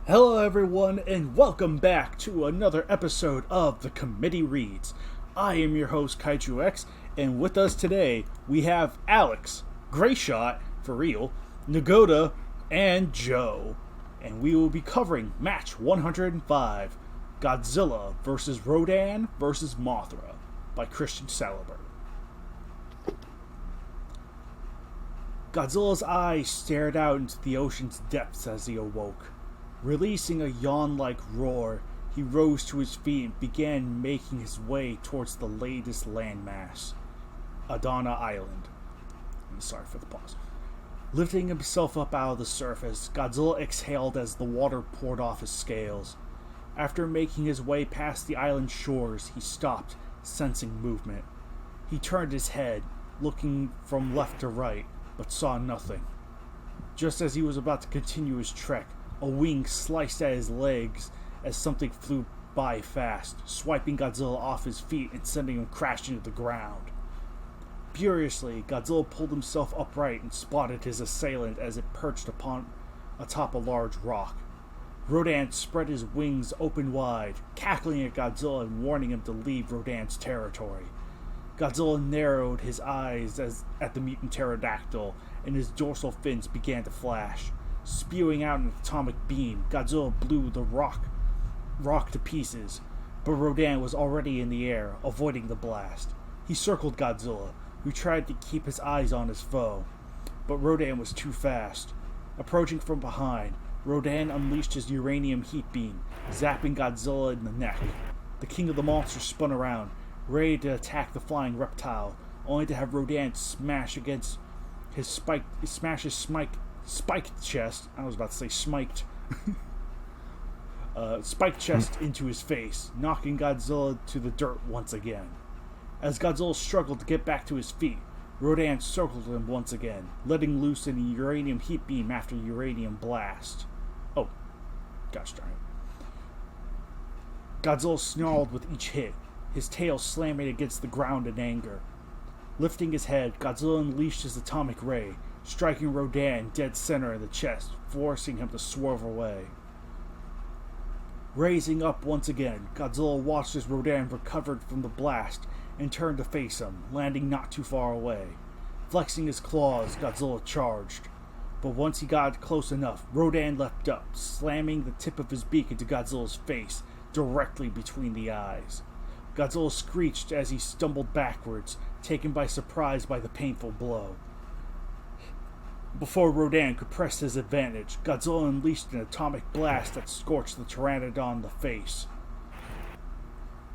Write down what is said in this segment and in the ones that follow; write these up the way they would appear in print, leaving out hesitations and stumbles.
Hello, everyone, and welcome back to another episode of The Committee Reads. I am your host, KWCs, and with us today we have Alex, Greyshot, for real, Nagoda, and Joe. And we will be covering match 105, Godzilla vs. Rodan vs. Mothra by Christian Saliber. Godzilla's eyes stared out into the ocean's depths as he awoke. Releasing a yawn-like roar, he rose to his feet and began making his way towards the latest landmass, Adana Island. I'm sorry for the pause. Lifting himself up out of the surface, Godzilla exhaled as the water poured off his scales. After making his way past the island shores, he stopped, sensing movement. He turned his head, looking from left to right, but saw nothing. Just as he was about to continue his trek, a wing sliced at his legs as something flew by fast, swiping Godzilla off his feet and sending him crashing to the ground. Furiously, Godzilla pulled himself upright and spotted his assailant as it perched atop a large rock. Rodan spread his wings open wide, cackling at Godzilla and warning him to leave Rodan's territory. Godzilla narrowed his eyes at the mutant pterodactyl, and his dorsal fins began to flash. Spewing out an atomic beam, Godzilla blew the rock to pieces, but Rodan was already in the air, avoiding the blast. He circled Godzilla, who tried to keep his eyes on his foe, but Rodan was too fast. Approaching from behind, Rodan unleashed his uranium heat beam, zapping Godzilla in the neck. The king of the monsters spun around, ready to attack the flying reptile, only to have Rodan smash his spiked chest. I was about to say smiked. Spiked chest into his face, knocking Godzilla to the dirt once again. As Godzilla struggled to get back to his feet, Rodan circled him once again, letting loose a uranium heat beam after uranium blast. Oh, gosh darn it. Godzilla snarled with each hit, his tail slamming against the ground in anger. Lifting his head, Godzilla unleashed his atomic ray, striking Rodan dead center in the chest, forcing him to swerve away. Raising up once again, Godzilla watched as Rodan recovered from the blast and turned to face him, landing not too far away. Flexing his claws, Godzilla charged. But once he got close enough, Rodan leapt up, slamming the tip of his beak into Godzilla's face, directly between the eyes. Godzilla screeched as he stumbled backwards, taken by surprise by the painful blow. Before Rodan could press his advantage, Godzilla unleashed an atomic blast that scorched the pteranodon in the face.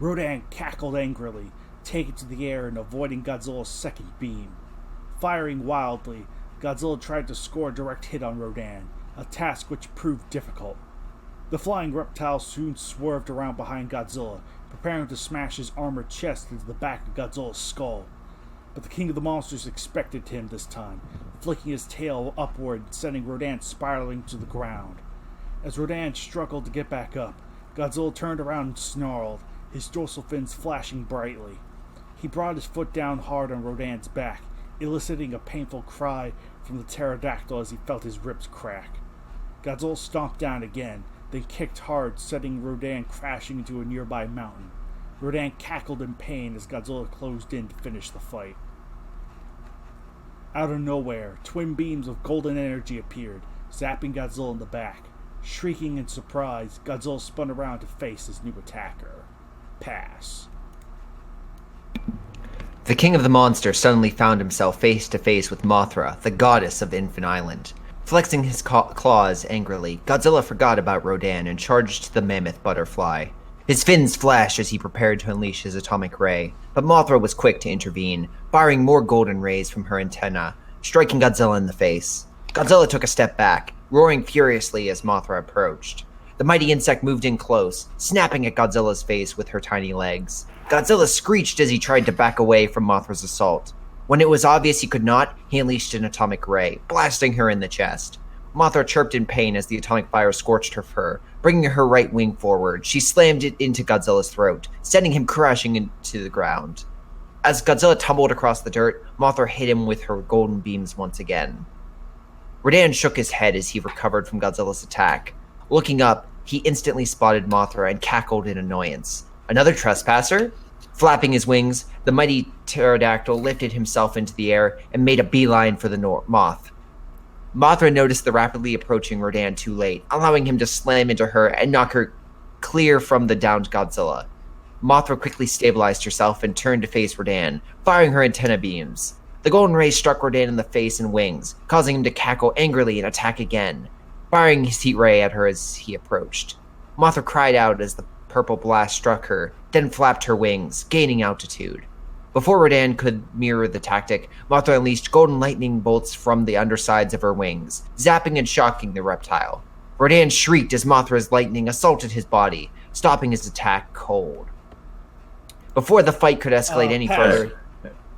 Rodan cackled angrily, taking to the air and avoiding Godzilla's second beam. Firing wildly, Godzilla tried to score a direct hit on Rodan, a task which proved difficult. The flying reptile soon swerved around behind Godzilla, preparing to smash his armored chest into the back of Godzilla's skull. But the king of the monsters expected him this time, flicking his tail upward and sending Rodan spiraling to the ground. As Rodan struggled to get back up, Godzilla turned around and snarled, his dorsal fins flashing brightly. He brought his foot down hard on Rodan's back, eliciting a painful cry from the pterodactyl as he felt his ribs crack. Godzilla stomped down again, then kicked hard, sending Rodan crashing into a nearby mountain. Rodan cackled in pain as Godzilla closed in to finish the fight. Out of nowhere, twin beams of golden energy appeared, zapping Godzilla in the back. Shrieking in surprise, Godzilla spun around to face his new attacker. Pass. The king of the monsters suddenly found himself face to face with Mothra, the goddess of Infant Island. Flexing his claws angrily, Godzilla forgot about Rodan and charged the mammoth butterfly. His fins flashed as he prepared to unleash his atomic ray, but Mothra was quick to intervene, firing more golden rays from her antenna, striking Godzilla in the face. Godzilla took a step back, roaring furiously as Mothra approached. The mighty insect moved in close, snapping at Godzilla's face with her tiny legs. Godzilla screeched as he tried to back away from Mothra's assault. When it was obvious he could not, he unleashed an atomic ray, blasting her in the chest. Mothra chirped in pain as the atomic fire scorched her fur, bringing her right wing forward. She slammed it into Godzilla's throat, sending him crashing into the ground. As Godzilla tumbled across the dirt, Mothra hit him with her golden beams once again. Rodan shook his head as he recovered from Godzilla's attack. Looking up, he instantly spotted Mothra and cackled in annoyance. Another trespasser? Flapping his wings, the mighty pterodactyl lifted himself into the air and made a beeline for the moth. Mothra noticed the rapidly approaching Rodan too late, allowing him to slam into her and knock her clear from the downed Godzilla. Mothra quickly stabilized herself and turned to face Rodan, firing her antenna beams. The golden ray struck Rodan in the face and wings, causing him to cackle angrily and attack again, firing his heat ray at her as he approached. Mothra cried out as the purple blast struck her, then flapped her wings, gaining altitude. Before Rodan could mirror the tactic, Mothra unleashed golden lightning bolts from the undersides of her wings, zapping and shocking the reptile. Rodan shrieked as Mothra's lightning assaulted his body, stopping his attack cold. Before the fight could escalate any further...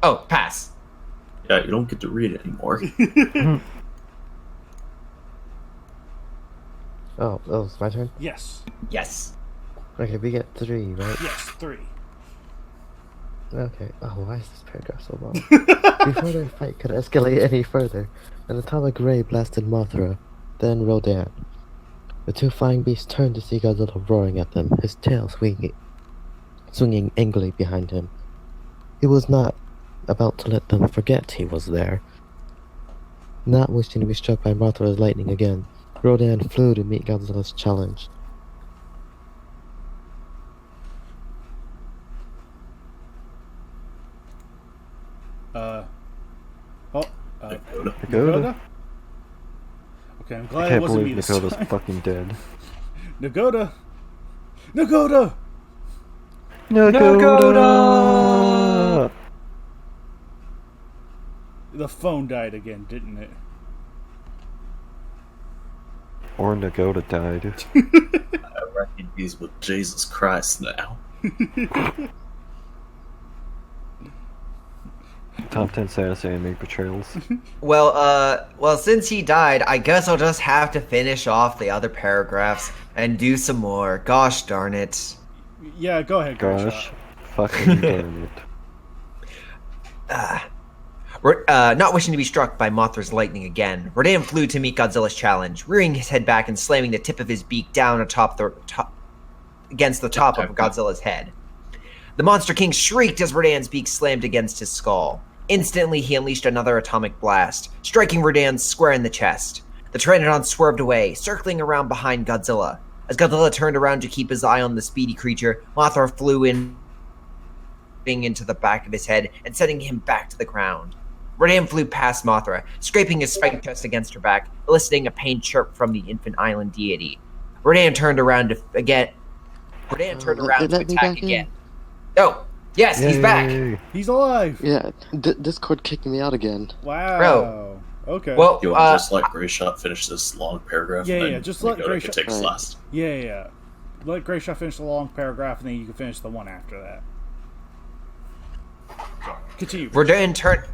Oh, pass. Yeah, you don't get to read it anymore. Oh, it's my turn? Yes. Yes. Okay, we get 3, right? Yes, 3. Okay. Oh, why is this paragraph so long? Before their fight could escalate any further, an atomic ray blasted Mothra, then Rodan. The two flying beasts turned to see Godzilla roaring at them, his tail swinging angrily behind him. He was not about to let them forget he was there. Not wishing to be struck by Mothra's lightning again, Rodan flew to meet Godzilla's challenge. Nagoda? Okay, I'm glad it wasn't me this time. Nagoda's fucking dead. Nagoda! Nagoda! Nagoda! The phone died again, didn't it? Or Nagoda died. I reckon he's with Jesus Christ now. Top 10 saddest anime portrayals. Well, since he died, I guess I'll just have to finish off the other paragraphs and do some more. Gosh darn it. Yeah, go ahead, Gosh, fucking darn it. Not wishing to be struck by Mothra's lightning again, Rodan flew to meet Godzilla's challenge, rearing his head back and slamming the tip of his beak down against the top of Godzilla's head. The Monster King shrieked as Rodan's beak slammed against his skull. Instantly, he unleashed another atomic blast, striking Rodan square in the chest. The Pteranodon swerved away, circling around behind Godzilla. As Godzilla turned around to keep his eye on the speedy creature, Mothra flew into the back of his head and sending him back to the ground. Rodan flew past Mothra, scraping his spiked chest against her back, eliciting a pained chirp from the infant island deity. Rodan turned around to attack again. Oh, yes, he's back. He's alive. Yeah, Discord kicked me out again. Wow. Bro. Okay. Well, You want to just let Greyshot finish this long paragraph? Yeah, and then yeah, just let Nagoda Greyshot- can take us last. Yeah. Let Greyshot finish the long paragraph, and then you can finish the one after that. So, continue. Rodan turned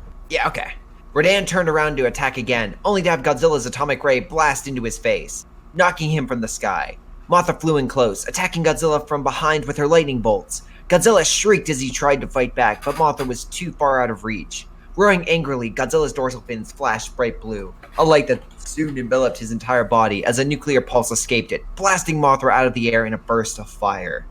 around to attack again, only to have Godzilla's atomic ray blast into his face, knocking him from the sky. Mothra flew in close, attacking Godzilla from behind with her lightning bolts. Godzilla shrieked as he tried to fight back, but Mothra was too far out of reach. Roaring angrily, Godzilla's dorsal fins flashed bright blue, a light that soon enveloped his entire body as a nuclear pulse escaped it, blasting Mothra out of the air in a burst of fire.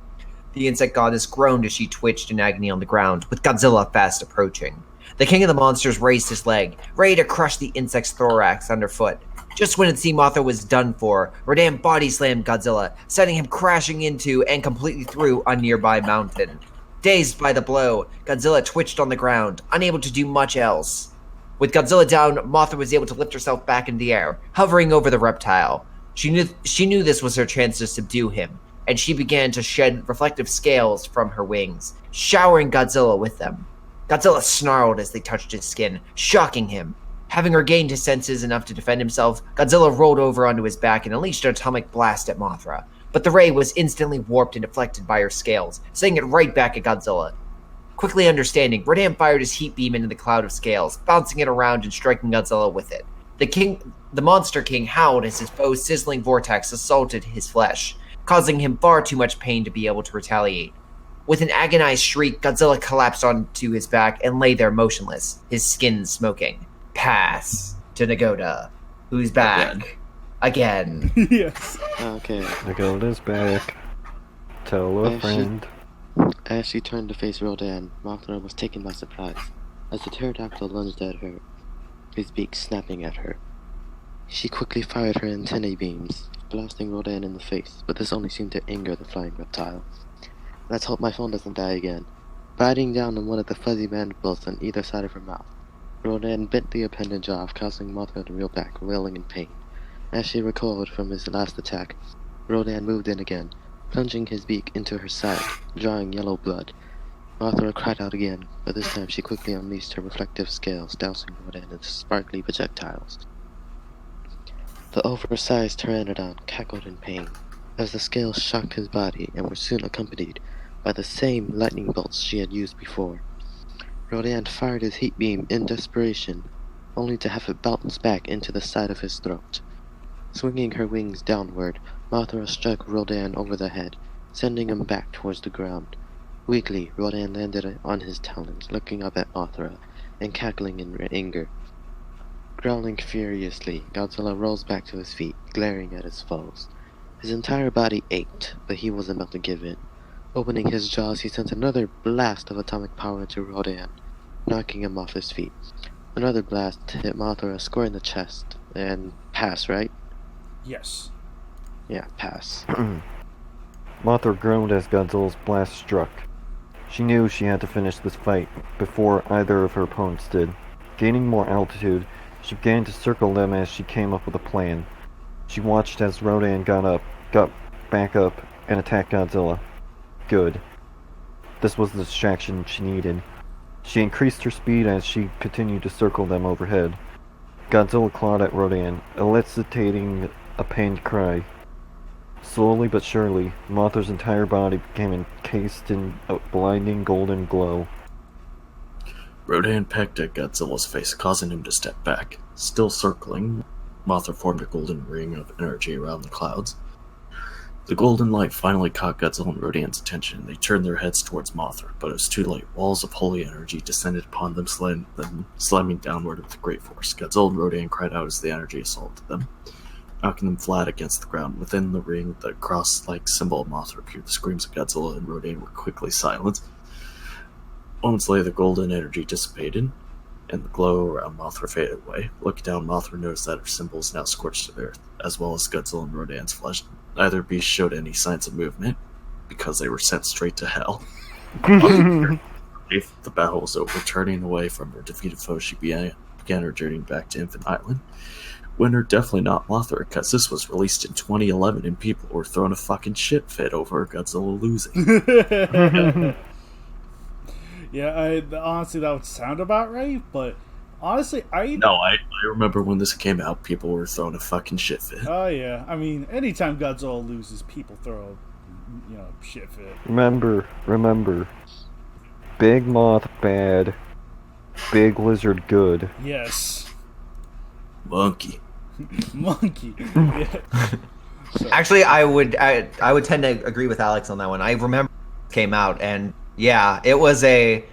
The insect goddess groaned as she twitched in agony on the ground, with Godzilla fast approaching. The king of the monsters raised his leg, ready to crush the insect's thorax underfoot. Just when it seemed Mothra was done for, Rodan body slammed Godzilla, sending him crashing into and completely through a nearby mountain. Dazed by the blow, Godzilla twitched on the ground, unable to do much else. With Godzilla down, Mothra was able to lift herself back in the air, hovering over the reptile. She knew this was her chance to subdue him, and she began to shed reflective scales from her wings, showering Godzilla with them. Godzilla snarled as they touched his skin, shocking him. Having regained his senses enough to defend himself, Godzilla rolled over onto his back and unleashed an atomic blast at Mothra. But the ray was instantly warped and deflected by her scales, sending it right back at Godzilla. Quickly understanding, Rodan fired his heat beam into the cloud of scales, bouncing it around and striking Godzilla with it. The Monster King howled as his foe's sizzling vortex assaulted his flesh, causing him far too much pain to be able to retaliate. With an agonized shriek, Godzilla collapsed onto his back and lay there motionless, his skin smoking. Pass to Nagoda, who's back. Again. Yes. Okay. Nagoda's back. Tell a As she- friend. As she turned to face Rodan, Mothra was taken by surprise, as the pterodactyl lunged at her, his beak snapping at her. She quickly fired her antennae beams, blasting Rodan in the face, but this only seemed to anger the flying reptile. Let's hope my phone doesn't die again. Biting down on one of the fuzzy mandibles on either side of her mouth, Rodan bent the appendage off, causing Mothra to reel back, wailing in pain. As she recoiled from his last attack, Rodan moved in again, plunging his beak into her side, drawing yellow blood. Mothra cried out again, but this time she quickly unleashed her reflective scales, dousing Rodan into sparkly projectiles. The oversized pteranodon cackled in pain, as the scales shocked his body and were soon accompanied by the same lightning bolts she had used before. Rodan fired his heat beam in desperation, only to have it bounce back into the side of his throat. Swinging her wings downward, Mothra struck Rodan over the head, sending him back towards the ground. Weakly, Rodan landed on his talons, looking up at Mothra, and cackling in anger. Growling furiously, Godzilla rose back to his feet, glaring at his foes. His entire body ached, but he wasn't about to give in. Opening his jaws, he sent another blast of atomic power into Rodan, knocking him off his feet. Another blast hit Mothra square in the chest, and pass, right? Yes. Yeah, pass. Mothra groaned as Godzilla's blast struck. She knew she had to finish this fight before either of her opponents did. Gaining more altitude, she began to circle them as she came up with a plan. She watched as Rodan got back up, and attacked Godzilla. Good. This was the distraction she needed. She increased her speed as she continued to circle them overhead. Godzilla clawed at Rodan, eliciting a pained cry. Slowly but surely, Mothra's entire body became encased in a blinding golden glow. Rodan pecked at Godzilla's face, causing him to step back. Still circling, Mothra formed a golden ring of energy around the clouds. The golden light finally caught Godzilla and Rodan's attention, and they turned their heads towards Mothra, but it was too late. Walls of holy energy descended upon them, slamming downward with great force. Godzilla and Rodan cried out as the energy assaulted them, knocking them flat against the ground. Within the ring, the cross-like symbol of Mothra appeared. The screams of Godzilla and Rodan were quickly silenced. Moments later, the golden energy dissipated, and the glow around Mothra faded away. Looking down, Mothra noticed that her symbol is now scorched to the earth, as well as Godzilla and Rodan's flesh. Neither beast showed any signs of movement, because they were sent straight to hell. If the battle was over, turning away from her defeated foe, she began her journey back to Infant Island. Winner definitely not Mothra, because this was released in 2011 and people were throwing a fucking shit fit over Godzilla losing. Yeah, honestly, that would sound about right, but honestly, I remember when this came out, people were throwing a fucking shit fit. Oh, yeah. I mean, anytime Godzilla loses, people throw, shit fit. Remember. Big Moth bad. Big Lizard good. Yes. Monkey. Monkey. Yeah. So. Actually, I would tend to agree with Alex on that one. I remember it came out, and yeah, it was a.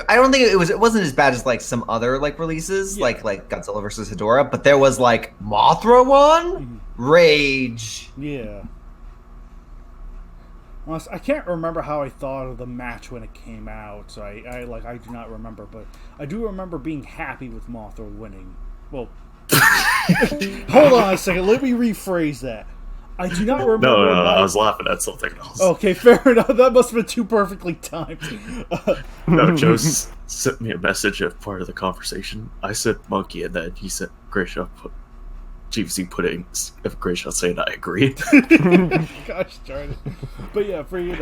I don't think it wasn't as bad as like some other like releases, like Godzilla vs. Hedorah, but there was like Mothra one, Rage. Yeah. Honestly, I can't remember how I thought of the match when it came out, so I do not remember, but I do remember being happy with Mothra winning. Well, hold on a second, let me rephrase that. I do not remember. No, I was laughing at something else. Okay, fair enough. That must have been too perfectly timed. No, Joe sent me a message as part of the conversation. I said monkey, and then he said Grayshaw GVC put in Grayshaw saying I agree. Gosh darn it. But yeah, for you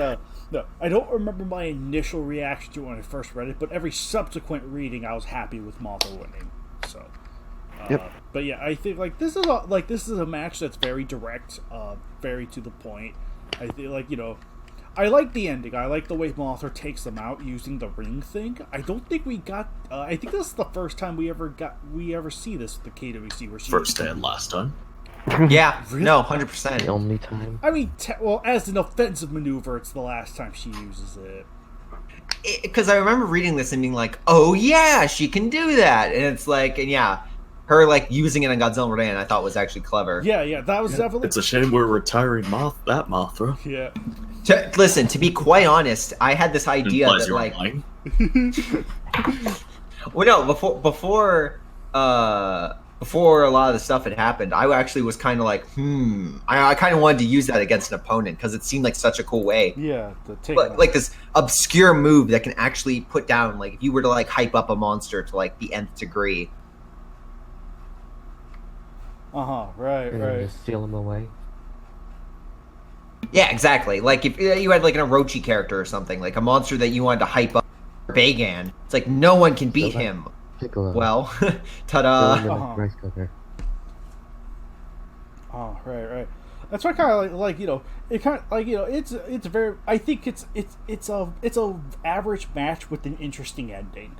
no, I don't remember my initial reaction to it when I first read it, but every subsequent reading I was happy with Mothra winning. So Yep. But yeah, I think this is a match that's very direct, very to the point. I feel I like the ending. I like the way Mothra takes them out using the ring thing. I don't think we got. I think this is the first time we ever see this with the KWC where she First and last time. Yeah, Really? no, 100%. The only time. I mean, as an offensive maneuver, it's the last time she uses it. Because I remember reading this and being like, oh yeah, she can do that, and it's like, and yeah, her like using it on Godzilla and Rodan, I thought was actually clever. Yeah, that was definitely. It's a shame we're retiring that Mothra. Yeah. Listen, to be quite honest, I had this idea Implies that you're like, lying. well, no, before a lot of the stuff had happened, I actually was kind of like, I kind of wanted to use that against an opponent because it seemed like such a cool way. Yeah, like this obscure move that can actually put down, like if you were to like hype up a monster to like the nth degree. Right. Just steal them away. Yeah, exactly. Like if you had like an Orochi character or something, like a monster that you wanted to hype up, Bagan, it's like no one can beat him. Piccolo. Well, ta-da. Rice cooker. Oh, right. That's why kind of like it kind of like it's very. I think it's a average match with an interesting ending.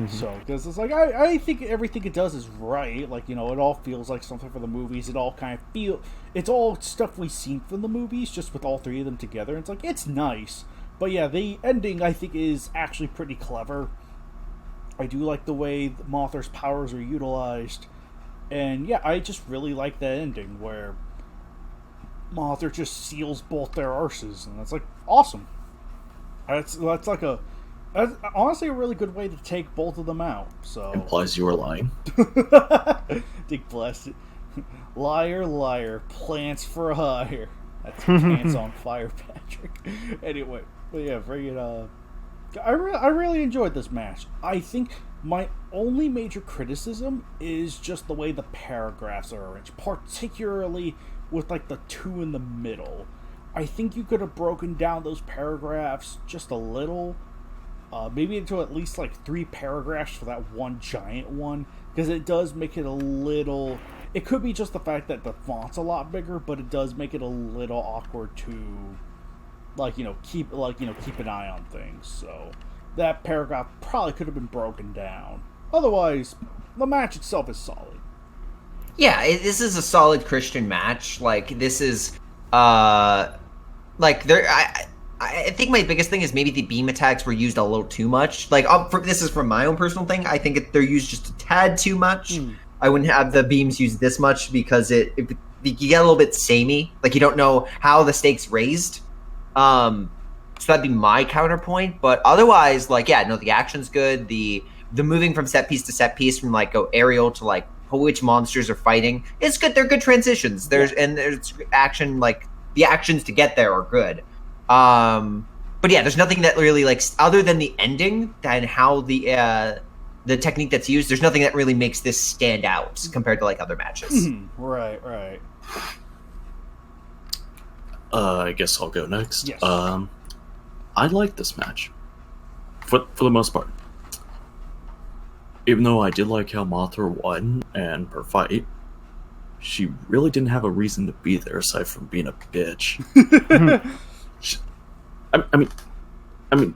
So because it's like I think everything it does is right. Like it all feels like something for the movies. It all kind of it's all stuff we've seen from the movies, just with all three of them together. It's like it's nice, but yeah, the ending I think is actually pretty clever. I do like the way Mothra's powers are utilized. And yeah, I just really like that ending where Mothra just seals both their arses, and that's like awesome. That's honestly a really good way to take both of them out. So Implies you were lying. Dick blasted. Liar, plants for hire. That's pants on fire, Patrick. Anyway, but yeah, bring it I really enjoyed this match. I think my only major criticism is just the way the paragraphs are arranged, particularly with like the two in the middle. I think you could have broken down those paragraphs just a little, maybe into at least like 3 paragraphs for that one giant one, because it does make it a little. It could be just the fact that the font's a lot bigger, but it does make it a little awkward to. Keep an eye on things. So that paragraph probably could have been broken down. Otherwise, the match itself is solid. Yeah, this is a solid Christian match. Like this is, I think my biggest thing is maybe the beam attacks were used a little too much. Like this is from my own personal thing. I think they're used just a tad too much. I wouldn't have the beams used this much because you get a little bit samey. Like you don't know how the stakes raised. So that'd be my counterpoint, but otherwise, the action's good. The moving from set piece to set piece, from go aerial to which monsters are fighting, it's good. They're good transitions. There's action, the actions to get there are good. But yeah, there's nothing that really other than the ending and how the technique that's used. There's nothing that really makes this stand out compared to other matches. Right. I guess I'll go next. Yes. I like this match. For the most part. Even though I did like how Mothra won and per fight, she really didn't have a reason to be there aside from being a bitch. I mean,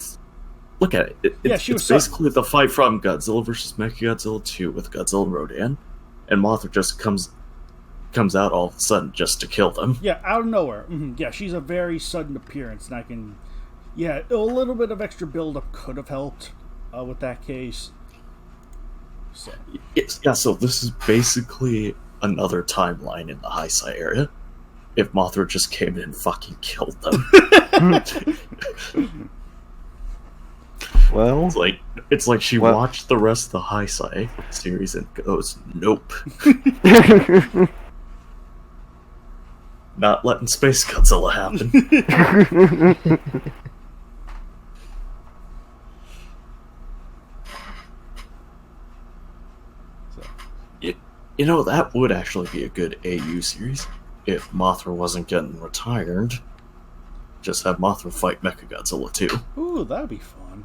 look at it. It's basically the fight from Godzilla vs. Mechagodzilla 2 with Godzilla and Rodan, and Mothra just comes out all of a sudden just to kill them. Yeah, out of nowhere. Yeah, she's a very sudden appearance, and a little bit of extra build-up could have helped with that case. So. So this is basically another timeline in the Heisei area. If Mothra just came in and fucking killed them. Well, it's like she watched the rest of the Heisei series and goes, nope. Not letting Space Godzilla happen. That would actually be a good AU series if Mothra wasn't getting retired. Just have Mothra fight Mechagodzilla 2. Ooh, that'd be fun.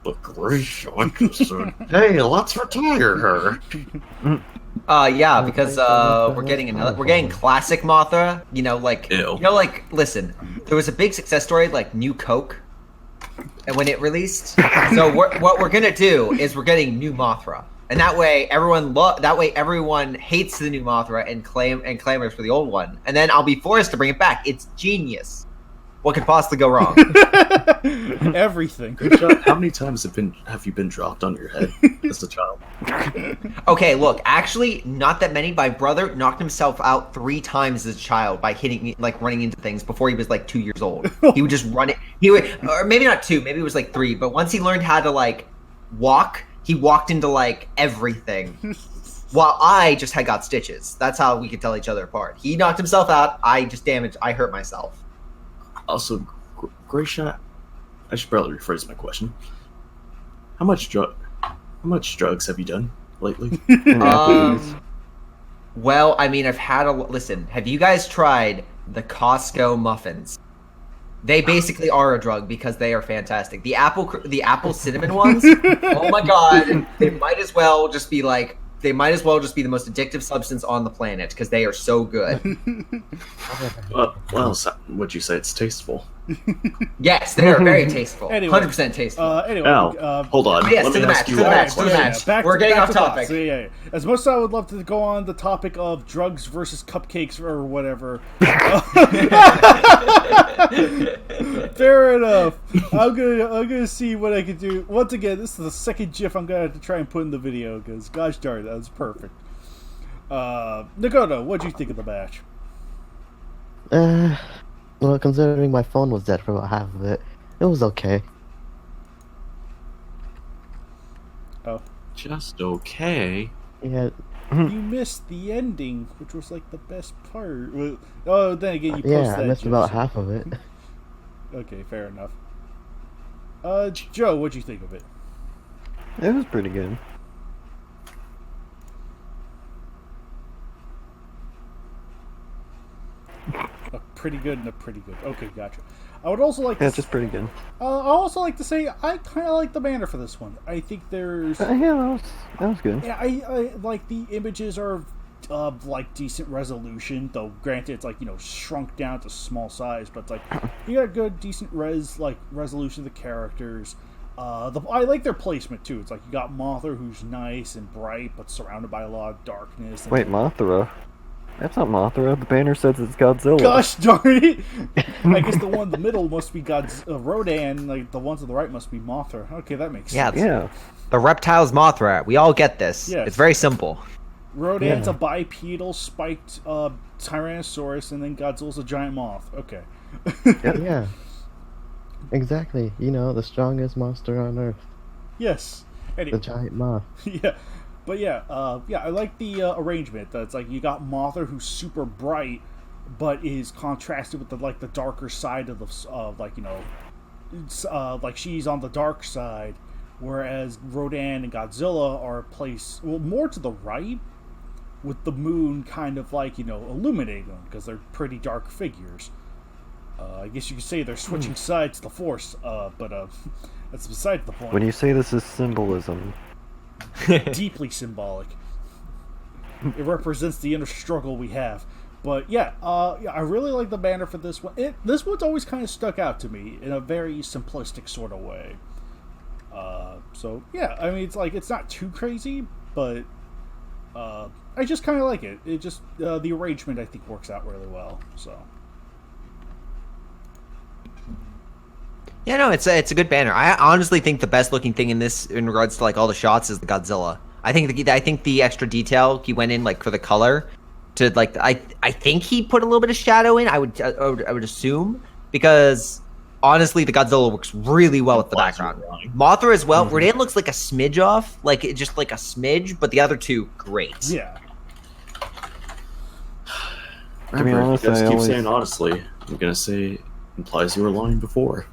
But Gracia said, hey, let's retire her. Because we're getting classic Mothra. Listen, there was a big success story New Coke, and when it released. So what we're gonna do is we're getting new Mothra, and that way everyone hates the new Mothra and clamors for the old one, and then I'll be forced to bring it back. It's genius. What could possibly go wrong? Everything. How many times have you been dropped on your head as a child? Okay, look, actually, not that many. My brother knocked himself out 3 times as a child by running into things before he was like 2 years old. He would just run it. Or maybe not 2, maybe it was like 3. But once he learned how to like walk, he walked into like everything. While I just got stitches. That's how we could tell each other apart. He knocked himself out. I hurt myself. Also, Graysha, I should probably rephrase my question. How much drugs have you done lately? Well, I mean, I've had listen. Have you guys tried the Costco muffins? They basically are a drug because they are fantastic. The apple cinnamon ones. Oh my god! They might as well just be the most addictive substance on the planet because they are so good. Well, would you say it's tasteful? Yes, they are very tasteful. Anyway, 100% tasteful. Hold on. Yes, Let to me the ask match, you to the one match, to the question. match. We're getting off topic. So, yeah. As much as I would love to go on the topic of drugs versus cupcakes or whatever. Fair enough. I'm gonna see what I can do. Once again, this is the second GIF I'm gonna have to try and put in the video because gosh darn, that was perfect. Nagoda, what do you think of the match? Well, considering my phone was dead for about half of it, it was okay. Oh. Just okay. Yeah. You missed the ending, which was like the best part. Oh, then again, you posted Yeah, that I missed GIF, about so- half of it. Okay, fair enough. Joe, what'd you think of it? It was pretty good. A pretty good and a pretty good. Okay, gotcha. I would also like to Yeah, just pretty good. I also like to say I kind of like the banner for this one. I think there's Yeah, that was good. yeah, I like the images are like decent resolution, though granted it's like, shrunk down to small size, but it's like you got good decent resolution of the characters. I like their placement too. It's like you got Mothra, who's nice and bright but surrounded by a lot of darkness. And Wait, Mothra? That's not Mothra. The banner says it's Godzilla. gosh darn it! I guess the one in the middle must be Rodan. Like the ones on the right must be Mothra. Okay, that makes sense. Yeah. The reptile's Mothra. We all get this. Yes. It's very simple. Rodan's Yeah. a bipedal spiked Tyrannosaurus, and then Godzilla's a giant moth. Okay. Yeah. Exactly. The strongest monster on Earth. Yes. The Anyway, giant moth. yeah. But yeah, I like the arrangement. It's like you got Mothra, who's super bright, but is contrasted with the darker side of like she's on the dark side, whereas Rodan and Godzilla are placed more to the right, with the moon kind of illuminating them because they're pretty dark figures. I guess you could say they're switching sides to the Force, but that's beside the point. When you say this is symbolism, Deeply symbolic. It represents the inner struggle we have. But yeah, I really like the banner for this one. This one's always kind of stuck out to me in a very simplistic sort of way. So yeah, I mean it's not too crazy, but I just kind of like it. It just the arrangement I think works out really well. So. Yeah, no, it's a good banner. I honestly think the best looking thing in this, in regards to all the shots, is the Godzilla. I think the extra detail he went in for the color, to I think he put a little bit of shadow in. I would assume, because honestly the Godzilla works really well with the background. Mothra as well. Rodan looks like a smidge off, just like a smidge, but the other two great. Yeah. To be honest, you guys I keep always- saying honestly. I'm gonna say implies you were lying before.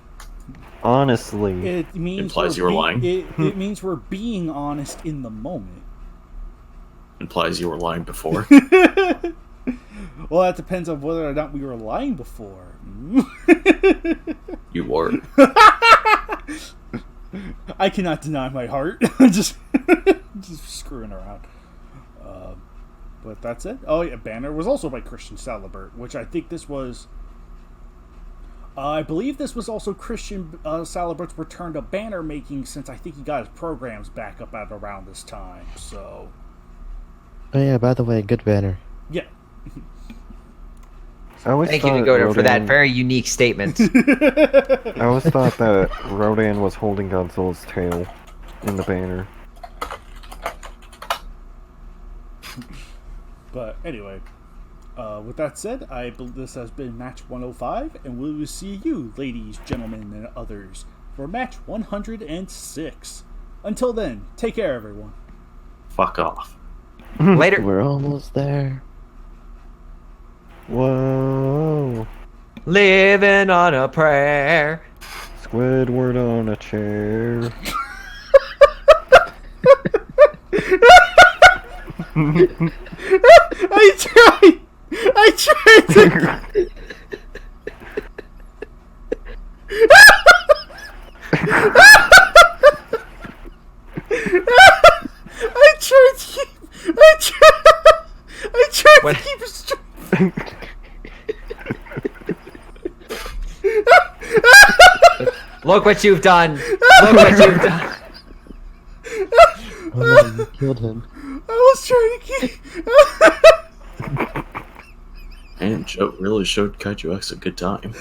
honestly, It means Implies you were lying. It means we're being honest in the moment. Implies you were lying before. Well, that depends on whether or not we were lying before. You were. I cannot deny my heart. just screwing around. But that's it. Oh yeah, banner was also by Christian Salibert, which I think this was. I believe this was also Christian Salibert's return to banner making, since I think he got his programs back up at around this time. So Oh yeah, by the way, good banner. yeah. I always Thank you, thought Nagoda, for that Rodan- very unique statement. I always thought that Rodan was holding Godzilla's tail in the banner. But anyway, with that said, I believe this has been match 105, and we will see you, ladies, gentlemen, and others, for match 106. Until then, take care, everyone. Fuck off. Later. We're almost there. Whoa! Living on a prayer. Squidward on a chair. I tried to... What? keep it straight. Look what you've done. Look what you've done. Oh no, you killed him. I was trying to keep... And Joe really showed Kaiju X a good time.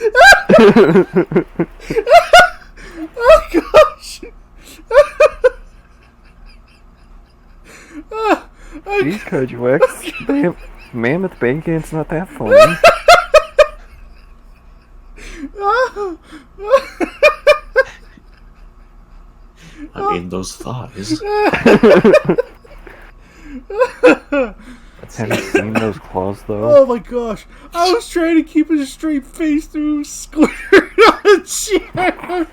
Oh gosh! Jeez, Koju X. Mammoth Bacon's not that funny. I mean, those thighs. Have you seen those claws, though? Oh my gosh! I was trying to keep a straight face through Squidward on a chair!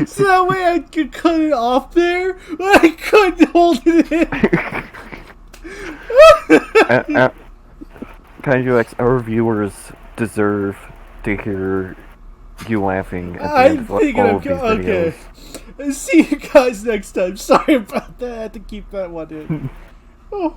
So that way I could cut it off there, but I couldn't hold it in! Kaiju X, our viewers deserve to hear you laughing at the I'm end of all thinking of these okay. videos. See you guys next time. Sorry about that. I had to keep that one in. Oh.